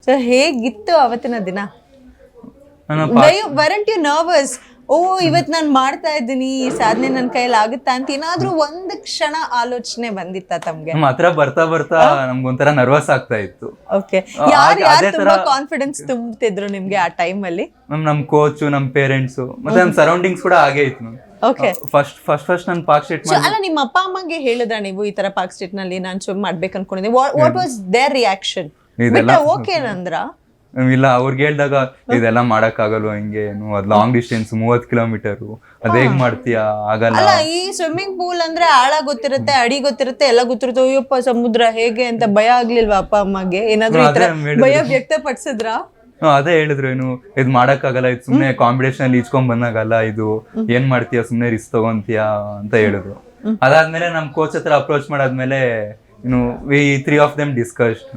So ಹೇಗಿತ್ತು ಅವತ್ತಿನ ದಿನ? ವರಂಟ್ ಯು ನರ್ವಸ್? ಓ ಇವತ್ತು ನಾನು ಮಾಡ್ತಾ ಇದ್ದೀನಿ, ಈ ಸಾಧನೆ ನನ್ನ ಕೈಯಲ್ಲಿ ಆಗುತ್ತಾ ಅಂತ ಏನಾದ್ರೂ ಒಂದು ಕ್ಷಣ ಆಲೋಚನೆ ಬಂದಿತ್ತಾ ತಮ್ಗೆ? ನಮ್ಮ ಹತ್ರ ಬರ್ತಾ ಬರ್ತಾ ನಮ್ಗೊಂಥರ ನರ್ವಸ್ ಆಗ್ತಾ ಇತ್ತು. ಓಕೆ, ಯಾರು ತುಂಬಾ ಕಾನ್ಫಿಡೆನ್ಸ್ ತುಂಬ್ತಿದ್ರು ನಿಮ್ಗೆ ಆ ಟೈಮ್ ಅಲ್ಲಿ? ನಮ್ ಕೋಚ್, ನಮ್ ಪೇರೆಂಟ್ಸ್, ಮತ್ತೆ ನಮ್ ಸರೌಂಡಿಂಗ್ಸ್ ಕೂಡ ಹಾಗೆ ಇತ್ತು ಮ್ಯಾಮ್. ಓಕೆ, ಫಸ್ಟ್ ನಾನು ಪಾರ್ಕ್ ಸ್ಟೇಟ್ ಅಲ್ಲ ನಿಮ್ಮ ಅಪ್ಪ ಅಮ್ಮಗೆ ಹೇಳಿದ್ರ ನೀವು ಈ ತರ ಪಾರ್ಕ್ ಸ್ಟೇಟ್ ನಲ್ಲಿ ನಾನು ಸ್ವಿಮ್ ಮಾಡ್ಬೇಕು ಅನ್ಕೊಂಡಿದ್ದೆ? What was their reaction? Okay ಅಂದ್ರ? ಇಲ್ಲ, ಅವ್ರಿಗೆ ಹೇಳ್ದಾಗ ಇದೆಲ್ಲ ಮಾಡಕ್ ಆಗಲ್ವ, ಹಿಂಗೆ ಏನು ಅದ್ ಲಾಂಗ್ ಡಿಸ್ಟೆನ್ಸ್ 30 ಕಿಲೋಮೀಟರ್, ಅದ್ ಹೇಗ್ ಮಾಡ್ತೀಯಾ, ಆಗಲ್ಲ. ಅಲ್ಲ, ಈ ಸ್ವಿಮ್ಮಿಂಗ್ ಪೂಲ್ ಅಂದ್ರೆ ಆಳ ಗೊತ್ತಿರುತ್ತೆ, ಅಡಿ ಗೊತ್ತಿರುತ್ತೆ, ಎಲ್ಲ ಗೊತ್ತಿರುತ್ತೆ. ಅಯ್ಯಪ್ಪ ಸಮುದ್ರ ಹೇಗೆ ಅಂತ ಭಯ ಆಗ್ಲಿಲ್ವಾ ಅಪ್ಪ ಅಮ್ಮಗೆ? ಏನಾದ್ರು ಈ ತರ ಭಯ ವ್ಯಕ್ತಪಡಿಸಿದ್ರ? ಅದೇ ಹೇಳಿದ್ರು, ಏನು ಇದ್ ಮಾಡಕ್ ಆಗಲ್ಲ, ಇದು ಸುಮ್ನೆ ಕಾಂಪಿಟೇಷನ್ ಅಲ್ಲಿ ಈಚ್ಕೊಂಡ್ ಬಂದಾಗಲ್ಲ, ಇದು ಏನ್ ಮಾಡ್ತೀಯಾ, ಸುಮ್ನೆ ರಿಸ್ಕ್ ತಗೊಂತೀಯಾ ಅಂತ ಹೇಳಿದ್ರು. ಅದಾದ್ಮೇಲೆ ನಮ್ ಕೋಚ್ ಹತ್ರ ಅಪ್ರೋಚ್ ಮಾಡಾದ್ಮೇಲೆ ಇನ್ನು we 3 of them discussed.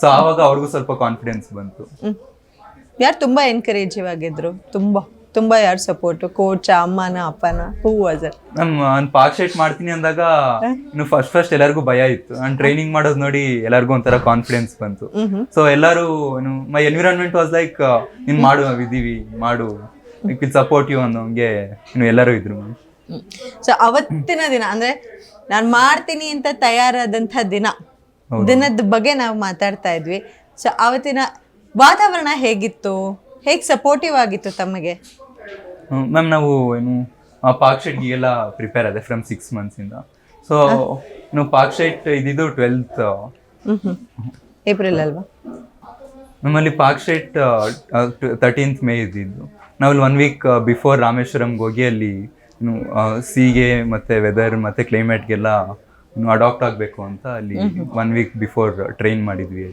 So ಆವಾಗ ಅವ್ರಿಗೂ ಸ್ವಲ್ಪ ಕಾನ್ಫಿಡೆನ್ಸ್ ಬಂತು. ಯಾರು ತುಂಬಾ ಎನ್ಕರೇಜಿವ್ ಆಗಿದ್ರು? ತುಂಬಾ ಯಾರು ಸಪೋರ್ಟ್? ಕೋಚ್, ಅಮ್ಮನ, ಅಪ್ಪನ? Who was it? ನಾನು ಪಾರ್ಕ್ ಸ್ಟೇಟ್ ಮಾಡ್ತೀನಿ ಅಂದಾಗ ಇನ್ನು ಫಸ್ಟ್ ಎಲ್ಲರಿಗೂ ಭಯ ಇತ್ತು. ನಾನು ಟ್ರೈನಿಂಗ್ ಮಾಡೋದು ನೋಡಿ ಎಲ್ಲರಿಗೂ ಒಂಥರ ಕಾನ್ಫಿಡೆನ್ಸ್ ಬಂತು. ಸೊ ಎಲ್ಲರೂ ಏನು ಮೈ ಎನ್ವಿರಾನ್ಮೆಂಟ್ ವಾಸ್ ಲೈಕ್, ನೀನ್ ಮಾಡು, ನಾವಿದ್ದೀವಿ, ಮಾಡು, ವಿಲ್ ಸಪೋರ್ಟ್ ಯು ಅನ್ನೋಂಗೆ ಇನ್ನು ಎಲ್ಲರೂ ಇದ್ರು. ಸೊ ಅವತ್ತಿನ ದಿನ ಅಂದ್ರೆ ನಾನು ಮಾಡ್ತೀನಿ ಅಂತ ತಯಾರಾದಂಥ ದಿನದ ಬಗ್ಗೆ ನಾವು ಮಾತಾಡ್ತಾ ಇದ್ವಿ. ಸೊ ಅವತ್ತಿನ ವಾತಾವರಣ ಹೇಗಿತ್ತು? ಹೇಗೆ ಸಪೋರ್ಟಿವ್ ಆಗಿತ್ತು ತಮಗೆ? ಮ್ಯಾಮ್, ನಾವು ಏನು ಪಾರ್ಕ್ ಸ್ಟೇಟ್ಗೆಲ್ಲ ಪ್ರಿಪೇರ್ ಆದೆ ಫ್ರಮ್ 6 months ಇಂದ. ಸೊ ನಾವು ಪಾರ್ಕ್ ಸ್ಟೇಟ್ ಇದ್ದಿದ್ದು 12th ಏಪ್ರಿಲ್ ಅಲ್ವಾ? ನಮ್ಮಲ್ಲಿ ಪಾರ್ಕ್ ಸ್ಟೇಟ್ 13th May ಇದ್ದಿದ್ದು. ನಾವಲ್ಲಿ 1 week ಬಿಫೋರ್ ರಾಮೇಶ್ವರಂಗೆ ಹೋಗಿ ಅಲ್ಲಿ ಸೀಗೆ ಮತ್ತೆ ವೆದರ್ ಮತ್ತೆ ಕ್ಲೈಮೇಟ್ಗೆಲ್ಲ ಅಡಾಪ್ಟ್ ಆಗಬೇಕು ಅಂತ ಅಲ್ಲಿ 1 week ಬಿಫೋರ್ ಟ್ರೈನ್ ಮಾಡಿದ್ವಿ.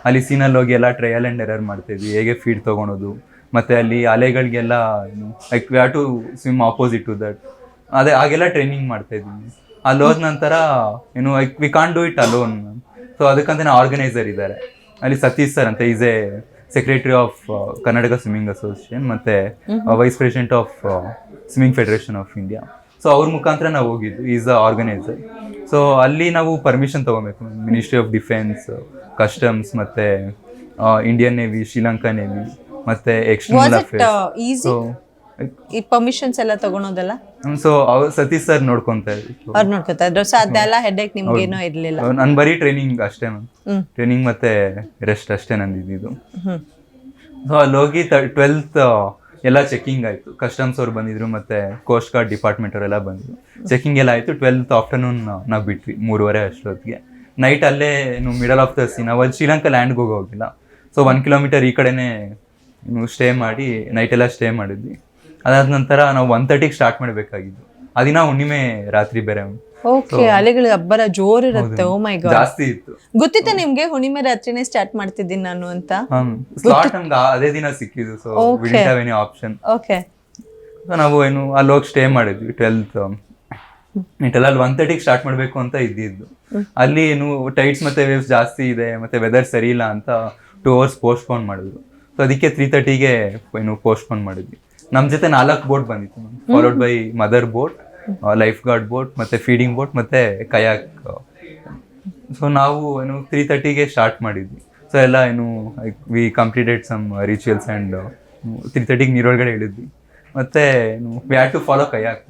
ಅಲ್ಲಿ ಸೀನಲ್ಲಿ ಹೋಗಿ ಎಲ್ಲ ಟ್ರಯಲ್ ಆ್ಯಂಡ್ ಎರರ್ ಮಾಡ್ತಿದ್ವಿ, ಹೇಗೆ ಫೀಡ್ ತೊಗೊಳೋದು, ಮತ್ತು ಅಲ್ಲಿ ಅಲೆಗಳಿಗೆಲ್ಲ like we have to swim opposite to that, ಅದೇ ಹಾಗೆಲ್ಲ ಟ್ರೈನಿಂಗ್ ಮಾಡ್ತಾಯಿದ್ವಿ. ಅಲ್ಲಿ ಹೋದ ನಂತರ ಏನು like we can't do it alone. So ಅದಕ್ಕಂತಲೇ ಆರ್ಗನೈಸರ್ ಇದ್ದಾರೆ ಅಲ್ಲಿ, ಸತೀಶ್ ಸರ್ ಅಂತ, is a secretary of Karnataka swimming association ಮತ್ತು vice president of swimming federation of India. So ಅವ್ರ ಮುಖಾಂತರ ನಾವು ಹೋಗಿದ್ದು, ಈಸ್ ಅ ಆರ್ಗನೈಸರ್. ಸೊ ಅಲ್ಲಿ ನಾವು ಪರ್ಮಿಷನ್ ತೊಗೋಬೇಕು, ಮಿನಿಸ್ಟ್ರಿ ಆಫ್ ಡಿಫೆನ್ಸ್, ಕಸ್ಟಮ್ಸ್, ಮತ್ತು ಇಂಡಿಯನ್ ನೇವಿ, ಶ್ರೀಲಂಕಾ ನೇವಿ, ಮತ್ತು ಎಕ್ಸ್ಟರ್ನಲ್ ಅಫೇರ್ಸ್. ಸೊ ಈ ಪರ್ಮಿಷನ್ಸ್ ಎಲ್ಲ ತಗೊಳೋದಲ್ಲ ಸೊ ಸತೀಶ್ ಸರ್ ನೋಡ್ಕೊಂತಾ ಇದ್ರು, ಅವ್ರು ನೋಡ್ಕೊತಾ ಇದ್ರು. ಸೊ ಅದೆಲ್ಲ ಹೆಡ್ಏಕ್ ನಿಮ್ಗೆ ಏನೋ ಇರ್ಲಿಲ್ಲ? ನಾನು ಬರೀ ಟ್ರೈನಿಂಗ್ ಅಷ್ಟೇ ಮ್ಯಾಮ್, ಟ್ರೈನಿಂಗ್ ಮತ್ತೆ ರೆಸ್ಟ್ ಅಷ್ಟೇ ನಂದಿದ್ದು. ಸೊ ಅಲ್ಲಿ ಹೋಗಿ 12th ಎಲ್ಲ ಚೆಕಿಂಗ್ ಆಯಿತು. ಕಸ್ಟಮ್ಸ್ ಅವ್ರು ಬಂದಿದ್ರು, ಮತ್ತು ಕೋಸ್ಟ್ ಗಾರ್ಡ್ ಡಿಪಾರ್ಟ್ಮೆಂಟ್ ಅವರೆಲ್ಲ ಬಂದರು. ಚೆಕಿಂಗ್ ಎಲ್ಲ ಆಯಿತು. 12th ಆಫ್ಟರ್ನೂನ್ ನಾವು ಬಿಟ್ವಿ 3:30 ಅಷ್ಟೊತ್ತಿಗೆ. ನೈಟ್ ಅಲ್ಲೇ ಮಿಡಲ್ ಆಫ್ ದ ಸಿ, ನಾವು ಅಲ್ಲಿ ಶ್ರೀಲಂಕಾ ಲ್ಯಾಂಡ್ಗೆ ಹೋಗಿಲ್ಲ. ಸೊ 1 kilometer ಈ ಕಡೆನೇ ಸ್ಟೇ ಮಾಡಿ ನೈಟೆಲ್ಲ ಸ್ಟೇ ಮಾಡಿದ್ವಿ. ಅದಾದ ನಂತರ ನಾವು 1:30ಗೆ ಸ್ಟಾರ್ಟ್ ಮಾಡಬೇಕಾಗಿದ್ದು. ಆ ದಿನ ಹುಣ್ಣಿಮೆ ರಾತ್ರಿ ಬೇರೆ. ಓಕೆ, ಅಲೆಗಳ ಅಬ್ಬರ ಜೋರ್ ಇರುತ್ತೆ. ಓ ಮೈ ಗಾಡ್, ಜಾಸ್ತಿ ಇತ್ತು. ಗೊತ್ತಿತ್ತ ನಿಮ್ಗೆ ಹುಣ್ಣಿಮೆ ರಾತ್ರಿನೇ ಸ್ಟಾರ್ಟ್ ಮಾಡ್ತಿದ್ದೀನಿ ನಾನು ಅಂತ? ಸ್ಲಾಟ್ ನಮ್ಗೆ ಅದೇ ದಿನ ಸಿಕ್ಕಿದ್ದು. So we didn't have any option. Okay, so ನಾವು ಏನು ಅಲ್ಲಿ ಹೋಗಿ ಸ್ಟೇ ಮಾಡಿದ್ವಿ 12th ನೈಟೆಲ್ಲ. ಅಲ್ಲಿ 1:30ಗೆ ಸ್ಟಾರ್ಟ್ ಮಾಡಬೇಕು ಅಂತ ಇದ್ದಿದ್ದು. ಅಲ್ಲಿ ಏನು ಟೈಡ್ಸ್ ಮತ್ತೆ ವೇವ್ಸ್ ಜಾಸ್ತಿ ಇದೆ, ಮತ್ತೆ ವೆದರ್ ಸರಿ ಇಲ್ಲ ಅಂತ 2 hours ಪೋಸ್ಟ್ಪೋನ್ ಮಾಡಿದ್ರು. ಸೊ ಅದಕ್ಕೆ 3:30ಗೆ ಏನು ಪೋಸ್ಟ್ಪೋನ್ ಮಾಡಿದ್ವಿ. ನಮ್ಮ ಜೊತೆ 4 ಬೋಟ್ ಬಂದಿತ್ತು, followed by mother boat, lifeguard boat, ಮತ್ತೆ ಫೀಡಿಂಗ್ ಬೋಟ್, ಮತ್ತೆ ಕಯಾಕ್. ಸೊ ನಾವು ಏನು 3:30ಗೆ ಸ್ಟಾರ್ಟ್ ಮಾಡಿದ್ವಿ. ಸೊ ಎಲ್ಲ ಏನು we completed some rituals and 3:30ಗೆ ನೀರೊಳಗಡೆ ಇಳಿದ್ವಿ. ಮತ್ತೆ ಏನು we had to follow kayak.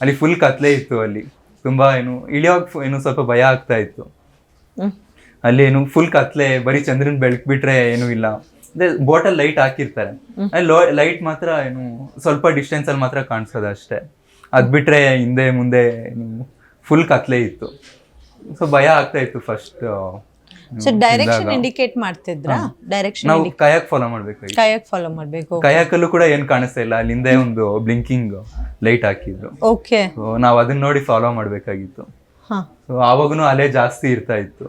ಅಲ್ಲಿ ಫುಲ್ ಕತ್ಲೆ ಇತ್ತು. ಅಲ್ಲಿ ತುಂಬ ಏನು ಇಳಿಯೋಕೆ ಏನು ಸ್ವಲ್ಪ ಭಯ ಆಗ್ತಾ ಇತ್ತು. ಅಲ್ಲಿ ಏನು ಫುಲ್ ಕತ್ಲೆ, ಬರೀ ಚಂದ್ರನ ಬೆಳಕು ಬಿಟ್ರೆ ಏನೂ ಇಲ್ಲ. ಅದೇ ಬೋಟಲ್ಲಿ ಲೈಟ್ ಹಾಕಿರ್ತಾರೆ, ಅಲ್ಲಿ ಲೈಟ್ ಮಾತ್ರ ಏನು ಸ್ವಲ್ಪ ಡಿಸ್ಟೆನ್ಸ್ ಅಲ್ಲಿ ಮಾತ್ರ ಕಾಣಿಸೋದು ಅಷ್ಟೇ. ಅದ್ ಬಿಟ್ರೆ ಹಿಂದೆ ಮುಂದೆ ಫುಲ್ ಕತ್ಲೆ ಇತ್ತು. ಸೊ ಭಯ ಆಗ್ತಾ ಇತ್ತು ಫಸ್ಟ್. ಸೊ ಡೈರೆಕ್ಷನ್ ಇಂಡಿಕೇಟ್ ಮಾಡ್ತಿದ್ರಾ? ಡೈರೆಕ್ಷನ್ ನಾವು ಕಯಾಕ್ ಫಾಲೋ ಮಾಡ್ಬೇಕು. ಕಯಾಕ್ ಫಾಲೋ ಮಾಡ್ಬೇಕು. ಕಯಾಕಲ್ಲೂ ಕೂಡ ಏನ್ ಕಾಣಿಸ್ತಾ ಇಲ್ಲ, ಅಲ್ಲಿ ಹಿಂದೆ ಒಂದು ಬ್ಲಿಂಕಿಂಗ್ ಲೈಟ್ ಹಾಕಿದ್ರು. ಓಕೆ, ನಾವು ಅದನ್ನ ನೋಡಿ ಫಾಲೋ ಮಾಡ್ಬೇಕಾಗಿತ್ತು. ಸೊ ಆವಾಗೂ ಅಲೆ ಜಾಸ್ತಿ ಇರ್ತಾ ಇತ್ತು.